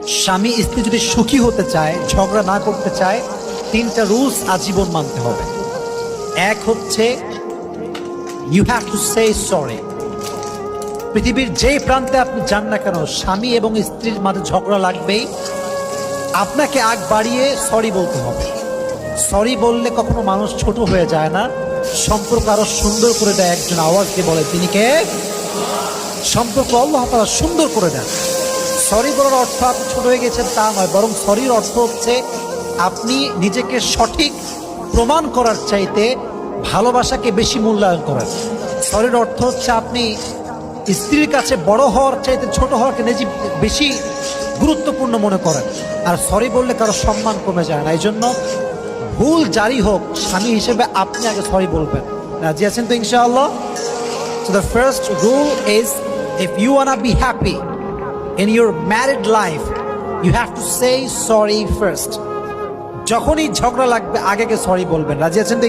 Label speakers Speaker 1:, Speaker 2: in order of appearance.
Speaker 1: স্বামী স্ত্রী যদি সুখী হতে চায়, ঝগড়া না করতে চায়, তিনটা রুলস আজীবন মানতে হবে। এক হচ্ছে you have to say sorry. পৃথিবীর যে প্রান্তে আপনি যান না কেন, স্বামী এবং স্ত্রীর মাঝে ঝগড়া লাগবেই, আপনাকে আগ বাড়িয়ে সরি বলতে হবে। সরি বললে কখনো মানুষ ছোট হয়ে যায় না, সম্পর্ক আরো সুন্দর করে দেয়। একজন আওয়াজ দিয়ে বলে, তিনি কে? সম্পর্ক আল্লাহ তাআলা সুন্দর করে দেন। সরি বলার অর্থ আপনি ছোট হয়ে গেছেন তা নয়, বরং সরির অর্থ হচ্ছে আপনি নিজেকে সঠিক প্রমাণ করার চাইতে ভালোবাসাকে বেশি মূল্যায়ন করেন। সরির অর্থ হচ্ছে আপনি স্ত্রীর কাছে বড় হওয়ার চাইতে ছোট হওয়াকে নিজে বেশি গুরুত্বপূর্ণ মনে করেন। আর সরি বললে কারো সম্মান কমে যায় না। এই জন্য ভুল জারি হোক, স্বামী হিসেবে আপনি আগে সরি বলবেন। রাজি আছেন তো ইনশাআল্লাহ? So the first rule is, if you wanna be happy in your married life, you have to say sorry first. যখনই ঝগড়া লাগবে আগে সরি বলবেন। রাজি আছেন তো?